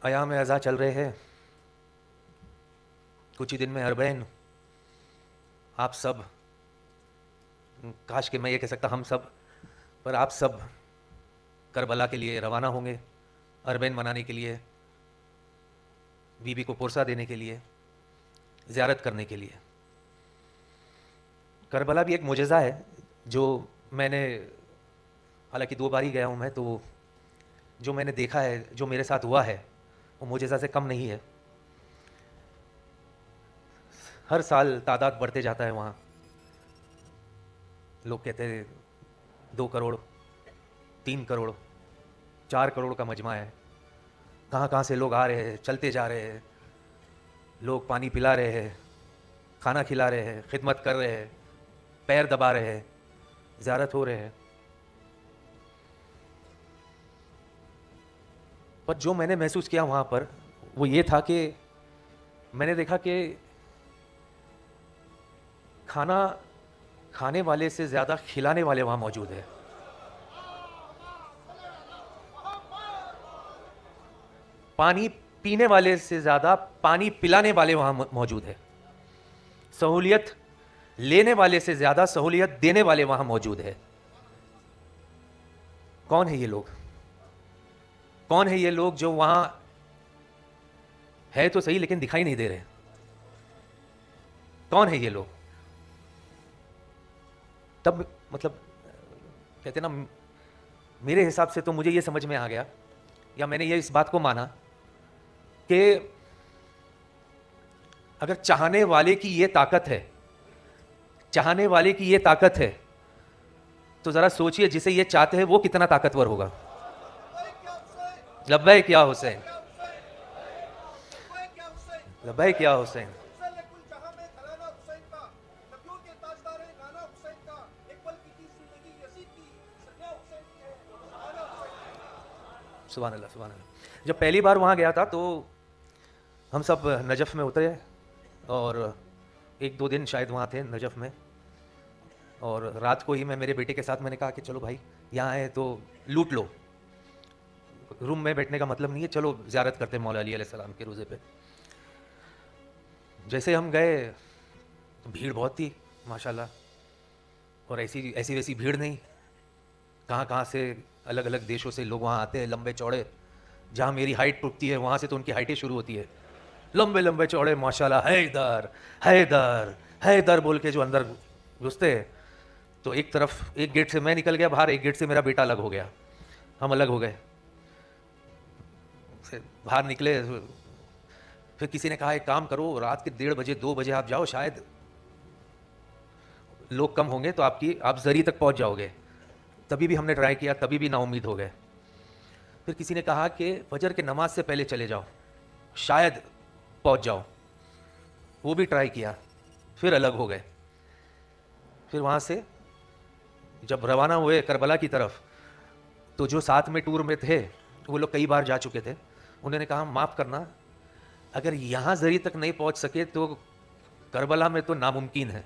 ایام ازا چل رہے ہیں، کچھ ہی دن میں اربعین. آپ سب، کاش کہ میں یہ کہہ سکتا ہم سب، پر آپ سب کربلا کے لیے روانہ ہوں گے، اربعین منانے کے لیے، بی بی کو پرسہ دینے کے لیے، زیارت کرنے کے لیے. کربلا بھی ایک معجزہ ہے جو میں نے، حالانکہ 2 بار ہی گیا ہوں میں، تو جو میں نے دیکھا ہے، جو میرے ساتھ ہوا ہے، وہ معجزہ سے کم نہیں ہے. ہر سال تعداد بڑھتے جاتا ہے وہاں. لوگ کہتے ہیں 2 کروڑ، 3 کروڑ، 4 کروڑ کا مجمع ہے. کہاں کہاں سے لوگ آ رہے ہیں، چلتے جا رہے ہیں. لوگ پانی پلا رہے ہیں، کھانا کھلا رہے ہیں، خدمت کر رہے ہیں، پیر دبا رہے ہیں، زیارت ہو رہے ہیں. پر جو میں نے محسوس کیا وہاں پر وہ یہ تھا کہ میں نے دیکھا کہ کھانا کھانے والے سے زیادہ کھلانے والے وہاں موجود ہیں. پانی پینے والے سے زیادہ پانی پلانے والے وہاں موجود ہیں. سہولیت لینے والے سے زیادہ سہولیت دینے والے وہاں موجود ہے. کون ہے یہ لوگ؟ کون ہے یہ لوگ جو وہاں ہے تو صحیح لیکن دکھائی نہیں دے رہے؟ کون ہے یہ لوگ؟ تب مطلب کہتے نا، میرے حساب سے تو مجھے یہ سمجھ میں آ گیا، یا میں نے یہ اس بات کو مانا کہ اگر چاہنے والے کی یہ طاقت ہے، چاہنے والے کی یہ طاقت ہے، تو ذرا سوچئے جسے یہ چاہتے ہیں وہ کتنا طاقتور ہوگا. لبیک یا حسین، لبیک یا حسین. سبحان اللہ، سبحان اللہ. جب پہلی بار وہاں گیا تھا تو ہم سب نجف میں اترے، اور 1-2 دن شاید وہاں تھے نجف میں. اور رات کو ہی میں میرے بیٹے کے ساتھ میں نے کہا کہ چلو بھائی یہاں آئے تو لوٹ لو، روم میں بیٹھنے کا مطلب نہیں ہے، چلو زیارت کرتے مولا علی علیہ السلام کے روزے پہ. جیسے ہم گئے بھیڑ بہت تھی ماشاءاللہ، اور ایسی ویسی بھیڑ نہیں. کہاں کہاں سے الگ الگ دیشوں سے لوگ وہاں آتے ہیں، لمبے چوڑے. جہاں میری ہائٹ ٹوٹتی ہے وہاں سے تو ان کی ہائٹیں شروع ہوتی ہے. لمبے لمبے چوڑے ماشاءاللہ، حیدر حیدر حیدر بول کے جو اندر گھستے. تو ایک طرف ایک گیٹ سے میں نکل گیا باہر، ایک گیٹ سے میرا بیٹا الگ ہو گیا، ہم الگ ہو گئے. باہر نکلے، پھر کسی نے کہا ایک کام کرو، رات کے 1:30 بجے 2 بجے آپ جاؤ، شاید لوگ کم ہوں گے تو آپ زری تک پہنچ جاؤ گے. تبھی بھی ہم نے ٹرائی کیا، تبھی بھی نا امید ہو گئے. پھر کسی نے کہا کہ فجر کے نماز سے پہلے چلے جاؤ، شاید پہنچ جاؤ. وہ بھی ٹرائی کیا، پھر الگ ہو گئے. پھر وہاں سے جب روانہ ہوئے کربلا کی طرف، تو جو ساتھ میں ٹور میں تھے وہ لوگ کئی بار جا چکے تھے. انہوں نے کہا معاف کرنا، اگر یہاں زری تک نہیں پہنچ سکے تو کربلا میں تو ناممکن ہے.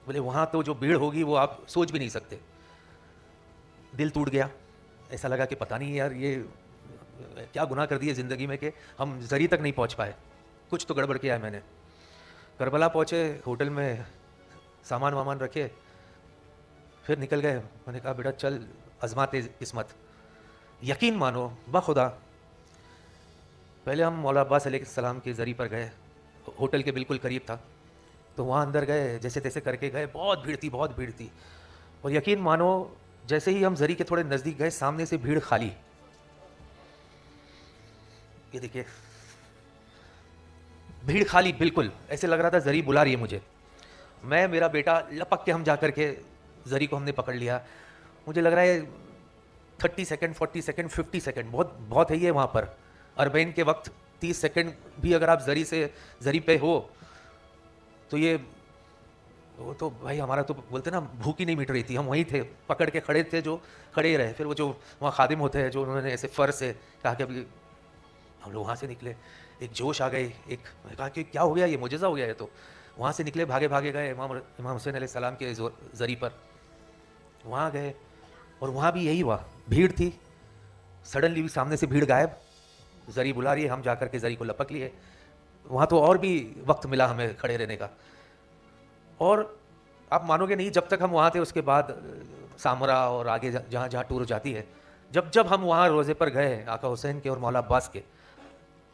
بولے وہاں تو جو بھیڑ ہوگی وہ آپ سوچ بھی نہیں سکتے. دل ٹوٹ گیا، ایسا لگا کہ پتہ نہیں یار یہ کیا گناہ کر دیے زندگی میں کہ ہم زری تک نہیں پہنچ پائے، کچھ تو گڑبڑ کیا ہے میں نے. کربلا پہنچے، ہوٹل میں سامان وامان رکھے، پھر نکل گئے. میں نے کہا بیٹا چل آزماتے قسمت. یقین مانو بخدا، پہلے ہم مولا عباس علیہ السلام کے زری پر گئے، ہوٹل کے بالکل قریب تھا. تو وہاں اندر گئے، جیسے تیسے کر کے گئے، بہت بھیڑ تھی، بہت بھیڑ تھی. اور یقین مانو جیسے ہی ہم زری کے تھوڑے نزدیک گئے، سامنے سے بھیڑ خالی. یہ دیکھیے بھیڑ خالی بالکل، ایسے لگ رہا تھا زری بلا رہی ہے مجھے. میں میرا بیٹا لپک کے ہم جا کر کے زری کو ہم نے پکڑ لیا. مجھے لگ رہا ہے 30 سیکنڈ 40 سیکنڈ 50 سیکنڈ بہت ہے یہ وہاں پر. اربعین کے وقت 30 سیکنڈ بھی اگر آپ زری پہ ہو تو یہ وہ تو بھائی ہمارا تو بولتے نا بھوک ہی نہیں مٹ رہی تھی. ہم وہیں تھے، پکڑ کے کھڑے تھے، جو کھڑے ہی رہے. پھر وہ جو وہاں خادم ہوتے ہیں جو انہوں نے ایسے فر سے کہا کہ ابھی ہم لوگ وہاں سے نکلے، ایک جوش آ گئی. میں کہا کہ کیا ہو گیا، یہ معجزہ ہو گیا ہے. تو وہاں سے نکلے، بھاگے بھاگے گئے امام حسین علیہ السلام کے زری پر. وہاں گئے اور وہاں بھی یہی ہوا، بھیڑ تھی. سڈنلی بھی سامنے سے بھیڑ غائب. زری بلا رہی ہے, ہم جا کر کے زری کو لپک لیے. وہاں تو اور بھی وقت ملا ہمیں کھڑے رہنے کا. اور آپ مانو گے نہیں, جب تک ہم وہاں تھے اس کے بعد سامرا اور آگے جہاں جہاں ٹور جاتی ہے, جب ہم وہاں روزے پر گئے آقا حسین کے اور مولا عباس کے,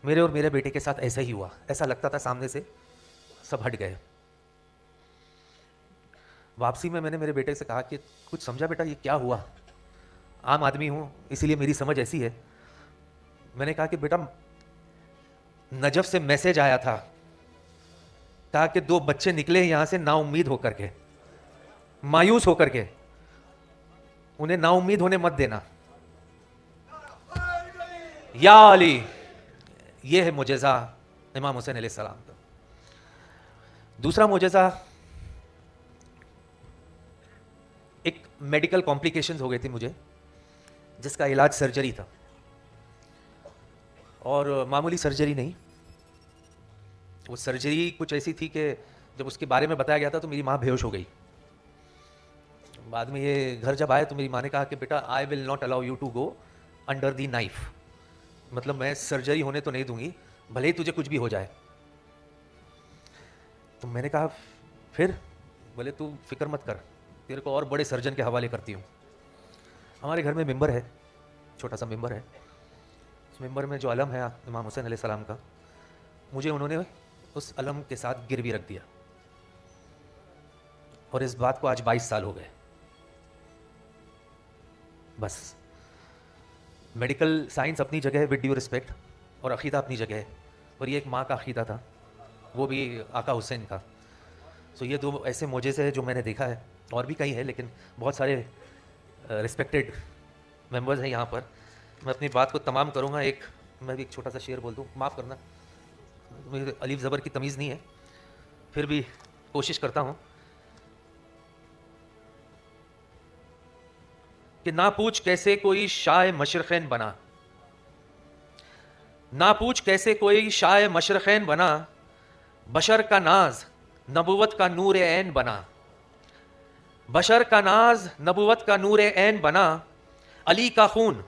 میرے اور میرے بیٹے کے ساتھ ایسا ہی ہوا. ایسا لگتا تھا سامنے سے سب ہٹ گئے. واپسی میں نے میرے بیٹے سے کہا کہ کچھ سمجھا بیٹا یہ کیا ہوا؟ عام آدمی ہوں اسی لیے میری سمجھ ایسی ہے. میں نے کہا کہ بیٹا نجف سے میسج آیا تھا تاکہ 2 بچے نکلے یہاں سے نا امید ہو کر کے, مایوس ہو کر کے. انہیں نا امید ہونے مت دینا. یا علی, یہ ہے معجزہ امام حسین علیہ السلام کا. دوسرا معجزہ, ایک میڈیکل کمپلیکیشنز ہو گئی تھی مجھے, جس کا علاج سرجری تھا, اور معمولی سرجری نہیں. وہ سرجری کچھ ایسی تھی کہ جب اس کے بارے میں بتایا گیا تھا تو میری ماں بے ہوش ہو گئی. بعد میں یہ گھر جب آئے تو میری ماں نے کہا کہ بیٹا I will not allow you to go under the knife, مطلب میں سرجری ہونے تو نہیں دوں گی بھلے ہی تجھے کچھ بھی ہو جائے. تو میں نے کہا پھر؟ بولے تو فکر مت کر, تیرے کو اور بڑے سرجن کے حوالے کرتی ہوں. ہمارے گھر میں ممبر ہے, چھوٹا سا ممبر ہے. اس ممبر میں جو علم ہے امام حسین علیہ السلام کا, مجھے انہوں نے اس علم کے ساتھ گروی رکھ دیا, اور اس بات کو آج 22 سال ہو گئے. بس میڈیکل سائنس اپنی جگہ ہے, ود ڈیو رسپیکٹ, اور عقیدہ اپنی جگہ ہے, اور یہ ایک ماں کا عقیدہ تھا, وہ بھی آقا حسین کا. سو یہ 2 ایسے معجزے ہیں جو میں نے دیکھا ہے, اور بھی کئی ہے لیکن بہت سارے رسپیکٹڈ ممبرز ہیں یہاں پر. میں اپنی بات کو تمام کروں گا. میں بھی ایک چھوٹا سا شعر بول دوں, معاف کرنا مجھے الف زبر کی تمیز نہیں ہے, پھر بھی کوشش کرتا ہوں. کہ نہ پوچھ کیسے کوئی شاہ مشرقین بنا, نہ پوچھ کیسے کوئی شاہ مشرقین بنا, بشر کا ناز نبوت کا نور عین بنا, بشر کا ناز نبوت کا نور عین بنا, علی کا خون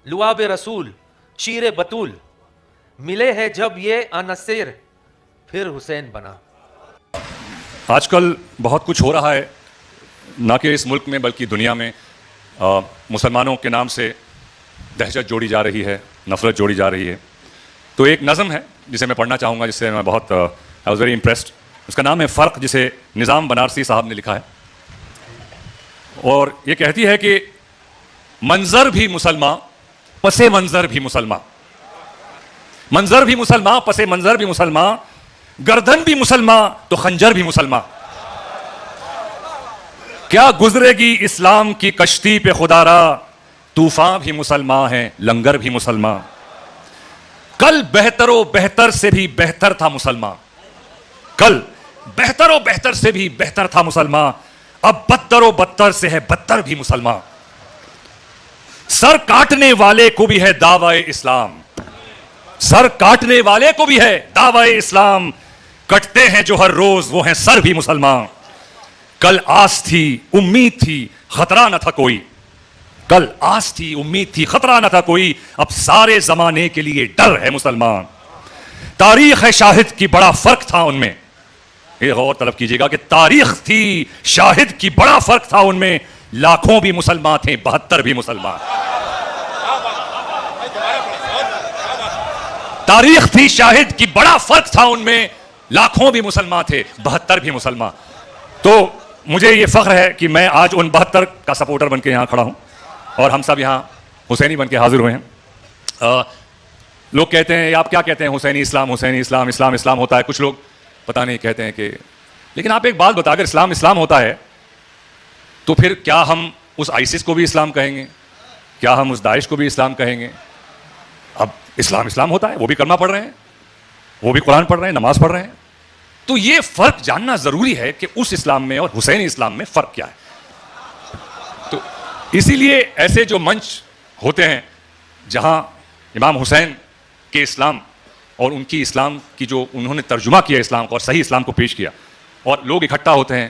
لعاب رسول شیر بطول, ملے ہے جب یہ عنصر پھر حسین بنا. آج کل بہت کچھ ہو رہا ہے, نہ کہ اس ملک میں بلکہ دنیا میں. مسلمانوں کے نام سے دہشت جوڑی جا رہی ہے, نفرت جوڑی جا رہی ہے. تو ایک نظم ہے جسے میں پڑھنا چاہوں گا, جس سے میں بہت آئی واز ویری امپریسڈ. اس کا نام ہے فرق, جسے نظام بنارسی صاحب نے لکھا ہے, اور یہ کہتی ہے کہ منظر بھی مسلمان پس منظر بھی مسلمان, منظر بھی مسلمان پس منظر بھی مسلمان, گردن بھی مسلمان تو خنجر بھی مسلمان. کیا گزرے گی اسلام کی کشتی پہ خدا را, طوفان بھی مسلمان ہیں لنگر بھی مسلمان. کل بہتر و بہتر سے بھی بہتر تھا مسلمان, کل بہتر و بہتر سے بھی بہتر تھا مسلمان, اب بدتر و بدتر سے ہے بدتر بھی مسلمان. سر کاٹنے والے کو بھی ہے دعوی اسلام, سر کاٹنے والے کو بھی ہے دعوی اسلام, کٹتے ہیں جو ہر روز وہ ہیں سر بھی مسلمان. کل آس تھی امید تھی خطرہ نہ تھا کوئی, کل آس تھی امید تھی خطرہ نہ تھا کوئی, اب سارے زمانے کے لیے ڈر ہے مسلمان. تاریخ ہے شاہد کی بڑا فرق تھا ان میں, یہ غور طلب کیجئے گا کہ تاریخ تھی شاہد کی بڑا فرق تھا ان میں, لاکھوں بھی مسلمان تھے 72 بھی مسلمان. تاریخ تھی شاہد کی بڑا فرق تھا ان میں, لاکھوں بھی مسلمان تھے 72 بھی مسلمان. تو مجھے یہ فخر ہے کہ میں آج ان 72 کا سپورٹر بن کے یہاں کھڑا ہوں, اور ہم سب یہاں حسینی بن کے حاضر ہوئے ہیں. لوگ کہتے ہیں, آپ کیا کہتے ہیں, حسینی اسلام, حسینی اسلام, اسلام اسلام ہوتا ہے. کچھ لوگ پتہ نہیں کہتے ہیں کہ, لیکن آپ ایک بات بتا, اگر اسلام اسلام ہوتا ہے تو پھر کیا ہم اس آئسس کو بھی اسلام کہیں گے, کیا ہم اس داعش کو بھی اسلام کہیں گے؟ اب اسلام اسلام ہوتا ہے, وہ بھی کلمہ پڑھ رہے ہیں, وہ بھی قرآن پڑھ رہے ہیں, نماز پڑھ رہے ہیں. تو یہ فرق جاننا ضروری ہے کہ اس اسلام میں اور حسینی اسلام میں فرق کیا ہے. تو اسی لیے ایسے جو منچ ہوتے ہیں جہاں امام حسین کے اسلام اور ان کی اسلام کی جو انہوں نے ترجمہ کیا اسلام کو اور صحیح اسلام کو پیش کیا, اور لوگ اکٹھا ہوتے ہیں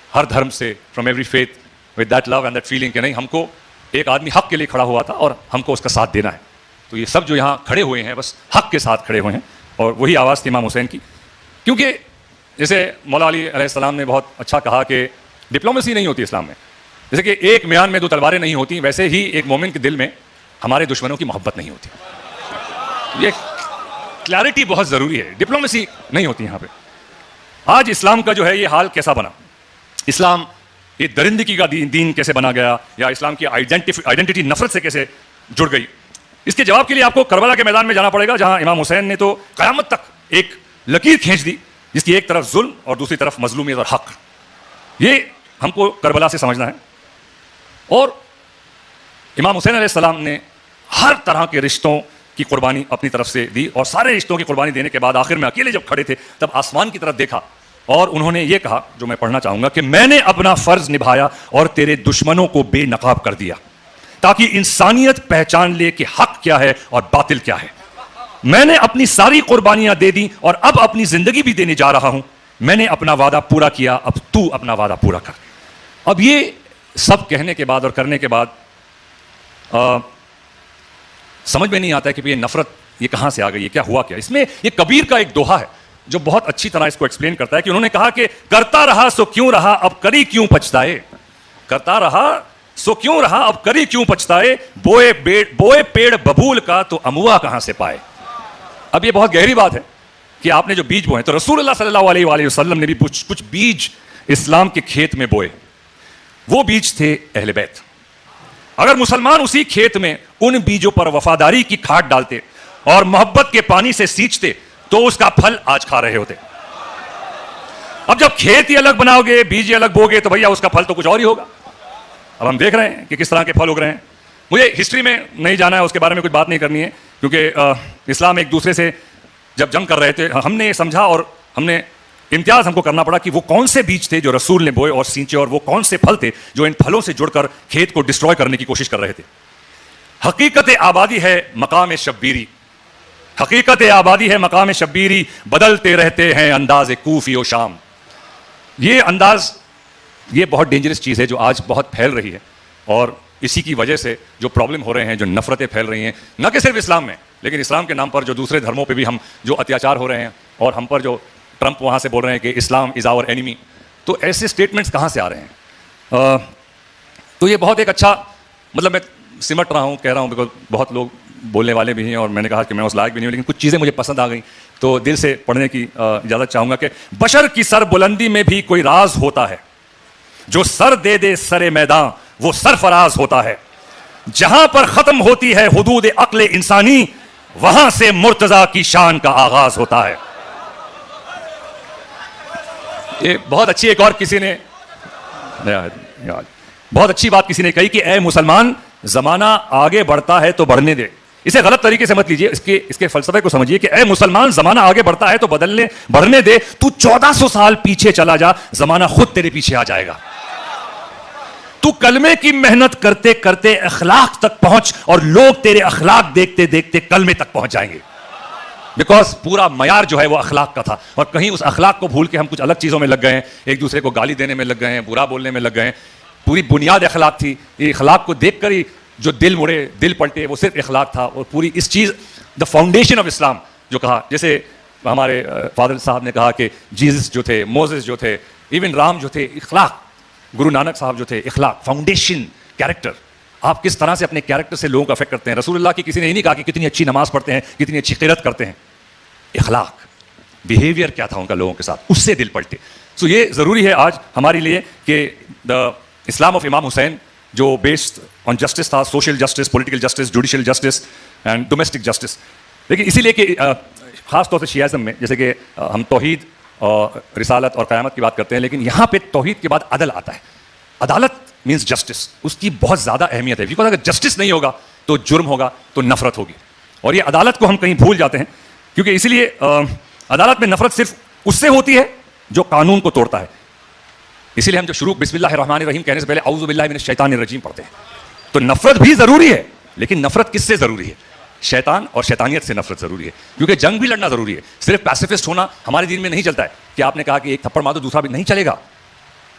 ہر دھرم سے, from every faith, with that love and that feeling کہ نہیں, ہم کو ایک آدمی حق کے لیے کھڑا ہوا تھا اور ہم کو اس کا ساتھ دینا ہے. تو یہ سب جو یہاں کھڑے ہوئے ہیں بس حق کے ساتھ کھڑے ہوئے ہیں, اور وہی آواز تھی امام حسین کی. کیونکہ جیسے مولا علی علیہ السلام نے بہت اچھا کہا کہ ڈپلومیسی نہیں ہوتی اسلام میں. جیسے کہ ایک میان میں دو تلواریں نہیں ہوتی, ویسے ہی ایک مومن کے دل میں ہمارے دشمنوں کی محبت نہیں ہوتی. یہ کلیئرٹی بہت ضروری ہے, ڈپلومیسی نہیں ہوتی یہاں پہ. آج اسلام کا جو ہے یہ حال کیسا بنا, اسلام یہ درندگی کا دین کیسے بنا گیا, یا اسلام کی آئیڈینٹی نفرت سے کیسے جڑ گئی, اس کے جواب کے لیے آپ کو کربلا کے میدان میں جانا پڑے گا, جہاں امام حسین نے تو قیامت تک ایک لکیر کھینچ دی جس کی ایک طرف ظلم اور دوسری طرف مظلومیت اور حق. یہ ہم کو کربلا سے سمجھنا ہے. اور امام حسین علیہ السلام نے ہر طرح کے رشتوں کی قربانی اپنی طرف سے دی, اور سارے رشتوں کی قربانی دینے کے بعد آخر میں اکیلے جب کھڑے تھے تب آسمان کی طرف دیکھا اور انہوں نے یہ کہا جو میں پڑھنا چاہوں گا کہ میں نے اپنا فرض نبھایا اور تیرے دشمنوں کو بے نقاب کر دیا تاکہ انسانیت پہچان لے کہ حق کیا ہے اور باطل کیا ہے. میں نے اپنی ساری قربانیاں دے دی اور اب اپنی زندگی بھی دینے جا رہا ہوں. میں نے اپنا وعدہ پورا کیا, اب تو اپنا وعدہ پورا کر. اب یہ سب کہنے کے بعد اور کرنے کے بعد سمجھ میں نہیں آتا ہے کہ یہ نفرت یہ کہاں سے آ گئی, یہ کیا ہوا کیا. اس میں یہ کبیر کا ایک دوہا ہے جو بہت اچھی طرح اس کو ایکسپلین کرتا ہے کہ انہوں نے کہا کہ کرتا رہا سو کیوں رہا اب کری کیوں پچھتائے, کرتا رہا سو کیوں رہا اب کری کیوں پچھتائے, بوئے پیڑ ببول کا تو اموا کہاں سے پائے. اب یہ بہت گہری بات ہے کہ آپ نے جو بیج بوئے, تو رسول اللہ صلی اللہ علیہ وآلہ وسلم نے بھی کچھ بیج اسلام کے کھیت میں بوئے. وہ بیج تھے اہل بیت. اگر مسلمان اسی کھیت میں ان بیجوں پر وفاداری کی کھاد ڈالتے اور محبت کے پانی سے سینچتے تو اس کا پھل آج کھا رہے ہوتے. اب جب کھیت ہی الگ بناؤ گے, بیج ہی الگ بوگے, تو بھیا اس کا پھل تو کچھ اور ہی ہوگا. اب ہم دیکھ رہے ہیں کہ کس طرح کے پھل اگ رہے ہیں. مجھے ہسٹری میں نہیں جانا ہے, اس کے بارے میں کچھ بات نہیں کرنی ہے, کیونکہ اسلام ایک دوسرے سے جب جنگ کر رہے تھے ہم نے یہ سمجھا اور ہم نے امتیاز ہم کو کرنا پڑا کہ وہ کون سے بیج تھے جو رسول نے بوئے اور سینچے, اور وہ کون سے پھل تھے جو ان پھلوں سے جڑ کر کھیت کو ڈسٹروائے کرنے کی کوشش کر رہے تھے. حقیقت آبادی ہے مقام شبیری, حقیقت آبادی ہے مقام شبیری, بدلتے رہتے ہیں انداز کوفی و شام. یہ انداز یہ بہت ڈینجرس چیز ہے جو آج بہت پھیل رہی ہے, اور اسی کی وجہ سے جو پرابلم ہو رہے ہیں, جو نفرتیں پھیل رہی ہیں, نہ کہ صرف اسلام میں لیکن اسلام کے نام پر جو دوسرے دھرموں پہ بھی ہم جو اتیاچار ہو رہے ہیں, اور ہم پر جو ٹرمپ وہاں سے بول رہے ہیں کہ اسلام از آور اینیمی. تو ایسے اسٹیٹمنٹس کہاں سے آ رہے ہیں؟ تو یہ بہت ایک اچھا, مطلب میں سمٹ رہا ہوں, کہہ رہا ہوں, بیکاز بہت لوگ بولنے والے بھی ہیں اور میں نے کہا کہ میں اس لائق بھی نہیں ہوں, لیکن کچھ چیزیں مجھے پسند آ گئیں تو دل سے پڑھنے کی اجازت چاہوں گا. کہ بشر کی سر بلندی میں بھی کوئی راز ہوتا ہے, جو سر دے دے سر میدان وہ سرفراز ہوتا ہے. جہاں پر ختم ہوتی ہے حدود عقل انسانی وہاں سے مرتضی کی شان کا آغاز ہوتا ہے. یہ بہت اچھی ایک اور کسی نے بہت اچھی بات کسی نے کہی کہ اے مسلمان, زمانہ آگے بڑھتا ہے تو بڑھنے دے. اسے غلط طریقے سے مت لیجیے, اس کے فلسفے کو سمجھیے کہ اے مسلمان, زمانہ آگے بڑھتا ہے تو بڑھنے دے. تو 1400 سال پیچھے چلا جا, زمانہ خود تیرے پیچھے آ جائے گا. تو کلمے کی محنت کرتے کرتے اخلاق تک پہنچ, اور لوگ تیرے اخلاق دیکھتے دیکھتے کلمے تک پہنچ جائیں گے. بیکاز پورا معیار جو ہے وہ اخلاق کا تھا, اور کہیں اس اخلاق کو بھول کے ہم کچھ الگ چیزوں میں لگ گئے ہیں, ایک دوسرے کو گالی دینے میں لگ گئے ہیں, برا بولنے میں لگ گئے ہیں. پوری بنیاد اخلاق تھی. یہ اخلاق کو دیکھ کر ہی جو دل مڑے, دل پلٹے, وہ صرف اخلاق تھا. اور پوری اس چیز دا فاؤنڈیشن آف اسلام جو کہا, جیسے ہمارے فادر صاحب نے کہا کہ جیزس جو تھے, موزس جو تھے, ایون رام جو تھے, اخلاق. گرو نانک صاحب جو تھے, اخلاق, فاؤنڈیشن, کیریکٹر. آپ کس طرح سے اپنے کیریکٹر سے لوگوں کو افیکٹ کرتے ہیں. رسول اللہ کی کسی نے یہ نہیں کہا کہ کتنی اچھی نماز پڑھتے ہیں, کتنی اچھی قرات کرتے ہیں. اخلاق, بیہیویئر کیا تھا ان کا لوگوں کے ساتھ, اس سے دل پلٹے. سو یہ ضروری ہے آج ہمارے لیے کہ دا اسلام آف امام حسین جو بیسڈ آن جسٹس تھا, social justice, political justice, judicial justice and domestic justice. لیکن اسی لیے کہ خاص طور سے شیعہ میں جیسے کہ ہم توحید اور رسالت اور قیامت کی بات کرتے ہیں, لیکن یہاں پہ توحید کے بعد عدل آتا ہے. عدالت مینس جسٹس, اس کی بہت زیادہ اہمیت ہے. بیکاز اگر جسٹس نہیں ہوگا تو جرم ہوگا, تو نفرت ہوگی. اور یہ عدالت کو ہم کہیں بھول جاتے ہیں, کیونکہ اسی لیے عدالت میں نفرت صرف اس سے ہوتی ہے جو قانون کو توڑتا ہے. اسی لیے ہم جو شروع بسم اللہ الرحمن الرحیم کہنے سے پہلے اعوذ باللہ من الشیطان الرجیم پڑھتے ہیں. تو نفرت بھی ضروری ہے, لیکن نفرت کس سے ضروری ہے؟ شیطان اور شیطانیت سے نفرت ضروری ہے, کیونکہ جنگ بھی لڑنا ضروری ہے. صرف پیسیفسٹ ہونا ہمارے دین میں نہیں چلتا ہے کہ آپ نے کہا کہ ایک تھپڑ مار دو دوسرا بھی نہیں چلے گا.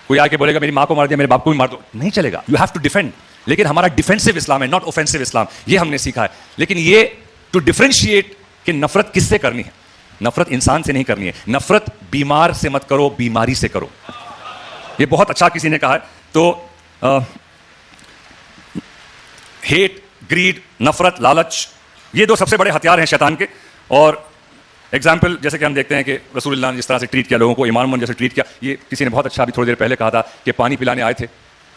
کوئی آ کے بولے گا میری ماں کو مار دیا, میرے باپ کو بھی مار دو, نہیں چلے گا. You have to defend. لیکن ہمارا ڈیفینسو اسلام ہے, ناٹ اوفینسو اسلام, یہ ہم نے سیکھا ہے. لیکن یہ ٹو ڈیفرینشیٹ کہ نفرت کس سے کرنی ہے. نفرت انسان سے نہیں کرنی ہے, نفرت بیمار سے مت کرو, بیماری سے کرو. یہ بہت اچھا کسی نے کہا ہے. تو ہیٹ, گریڈ, نفرت, لالچ, یہ 2 سب سے بڑے ہتھیار ہیں شیطان کے. اور ایگزامپل جیسے کہ ہم دیکھتے ہیں کہ رسول اللہ نے جس طرح سے ٹریٹ کیا لوگوں کو, امام من جیسے ٹریٹ کیا. یہ کسی نے بہت اچھا ابھی تھوڑی دیر پہلے کہا تھا کہ پانی پلانے آئے تھے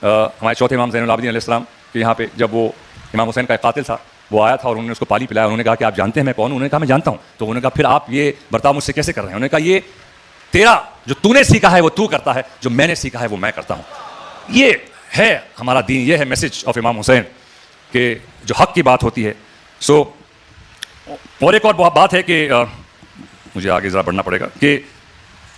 ہمارے چوتھے امام زین العابدین علیہ السلام کہ یہاں پہ جب وہ امام حسین کا ایک قاتل تھا وہ آیا تھا اور انہوں نے اس کو پانی پلایا. انہوں نے کہا کہ آپ جانتے ہیں میں کون ہوں؟ انہوں نے کہا میں جانتا ہوں. تو انہوں نے کہا پھر آپ یہ برتاؤ مجھ سے کیسے کر رہے ہیں؟ انہوں نے کہا یہ تیرا جو تو نے سیکھا ہے وہ تو کرتا ہے, جو میں نے سیکھا ہے وہ میں کرتا ہوں. یہ ہے ہمارا دین, یہ ہے میسج آف امام حسین کہ جو حق کی بات ہوتی ہے. سو اور ایک اور بات ہے کہ مجھے آگے ذرا بڑھنا پڑے گا کہ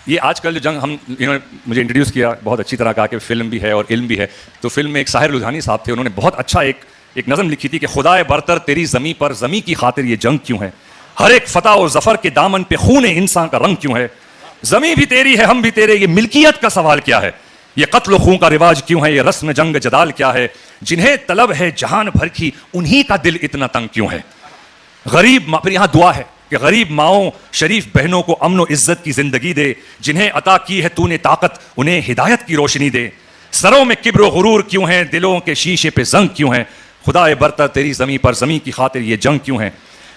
یہ آج کل جو جنگ ہم انہوں نے مجھے انٹروڈیوس کیا, بہت اچھی طرح کہا کہ فلم بھی ہے اور علم بھی ہے. تو فلم میں ایک ساحر لدھیانی صاحب تھے, انہوں نے بہت اچھا ایک نظم لکھی تھی کہ خدائے برتر تیری زمیں پر زمیں کی خاطر یہ جنگ کیوں ہے, ہر ایک فتح و ظفر کے دامن پہ خون انسان کا رنگ کیوں ہے, زمیں بھی تیری ہے ہم بھی تیرے, یہ ملکیت کا سوال کیا ہے, یہ قتل و خون کا رواج کیوں ہے, یہ رسم جنگ جدال کیا ہے, جنہیں طلب ہے جہان بھر کی انہی کا دل اتنا تنگ کیوں ہے. غریب پھر یہاں دعا ہے کہ غریب ماؤں شریف بہنوں کو امن و عزت کی زندگی دے, جنہیں عطا کی ہے تو نے طاقت انہیں ہدایت کی روشنی دے, سروں میں کبر و غرور کیوں ہیں, دلوں کے شیشے پہ زنگ کیوں ہیں, خدائے برتر تیری زمیں پر زمیں کی خاطر یہ جنگ کیوں ہے,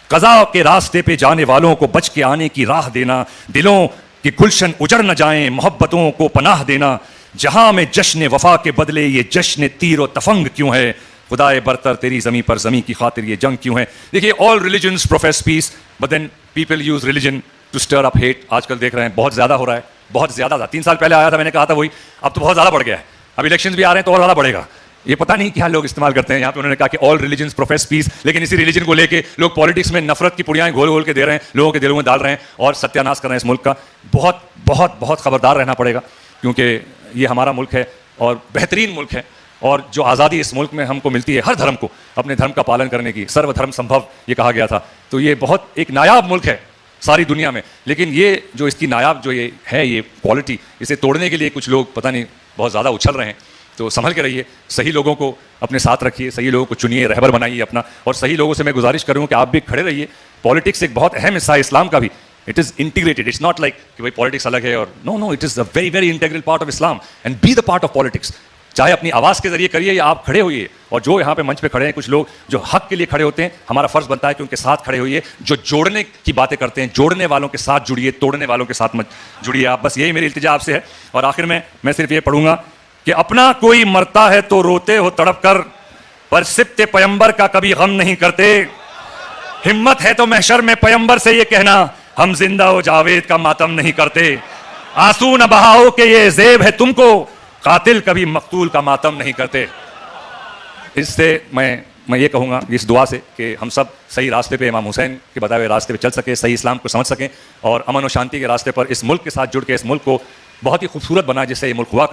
قضا کے راستے پہ جانے والوں کو بچ کے آنے کی راہ دینا, دلوں کے گلشن اجڑ نہ جائیں محبتوں کو پناہ دینا, جہاں میں جشن وفا کے بدلے یہ جشن تیر و تفنگ کیوں ہے, خدائے برتر تیری زمیں پر زمیں کی خاطر یہ جنگ کیوں ہے. دیکھیے all religions profess peace but then people use religion to stir up hate. آج کل دیکھ رہے ہیں بہت زیادہ ہو رہا ہے, بہت زیادہ تھا. 3 سال پہلے آیا تھا میں نے کہا تھا وہی, اب تو بہت زیادہ بڑھ گیا ہے. اب الیکشنز بھی آ رہے ہیں تو اور زیادہ بڑھے گا. یہ پتہ نہیں کیا لوگ استعمال کرتے ہیں. یہاں پہ انہوں نے کہا کہ all religions profess peace, لیکن اسی ریلیجن کو لے کے لوگ پالیٹکس میں نفرت کی پڑیاں گھول گھول کے دے رہے ہیں, لوگوں کے دلوں میں ڈال رہے ہیں اور ستیہ ناش کر رہے ہیں اس ملک کا. بہت بہت بہت خبردار رہنا پڑے گا کیونکہ یہ ہمارا ملک ہے اور بہترین ملک ہے, اور جو آزادی اس ملک میں ہم کو ملتی ہے ہر دھرم کو اپنے دھرم کا پالن کرنے کی, سرو دھرم سمبھو یہ کہا گیا تھا. تو یہ بہت ایک نایاب ملک ہے ساری دنیا میں, لیکن یہ جو اس کی نایاب جو یہ ہے یہ کوالٹی, اسے توڑنے کے لیے کچھ لوگ پتہ نہیں بہت زیادہ اچھل رہے ہیں. تو سنبھل کے رہیے, صحیح لوگوں کو اپنے ساتھ رکھیے, صحیح لوگوں کو چنیے, رہبر بنائیے اپنا, اور صحیح لوگوں سے میں گزارش کروں کہ آپ بھی کھڑے رہیے. پالیٹکس ایک بہت اہم حصہ ہے اسلام کا بھی. It is integrated. It's not like کہ بھائی پالیٹکس الگ ہے اور no, it is a very very integral part of Islam and be the part of politics. چاہے اپنی آواز کے ذریعے کریے یا آپ کھڑے ہوئیے, اور جو یہاں پہ منچ پہ کھڑے ہیں کچھ لوگ جو حق کے لیے کھڑے ہوتے ہیں, ہمارا فرض بنتا ہے کہ ان کے ساتھ کھڑے ہوئیے. جو جوڑنے کی باتیں کرتے ہیں, جوڑنے والوں کے ساتھ جڑیے, توڑنے والوں کے ساتھ مت جڑیے آپ. بس یہی میری التجا آپ سے ہے. اور آخر میں صرف یہ پڑھوں گا کہ اپنا کوئی مرتا ہے تو روتے ہو تڑپ کر, پر سبت پیمبر کا کبھی غم نہیں کرتے. ہمت ہے تو محشر میں پیمبر سے یہ کہنا, ہم زندہ و جاوید کا ماتم نہیں کرتے. آنسو نہ بہاؤ کہ یہ زیب ہے تم کو, قاتل کبھی مقتول کا ماتم نہیں کرتے. اس سے میں یہ کہوں گا اس دعا سے کہ ہم سب صحیح راستے پہ, امام حسین کے بتائے ہوئے راستے پہ چل سکیں, صحیح اسلام کو سمجھ سکیں, اور امن و شانتی کے راستے پر اس ملک کے ساتھ جڑ کے اس ملک کو بہت ہی خوبصورت بنا جس سے یہ ملک ہوا کرتا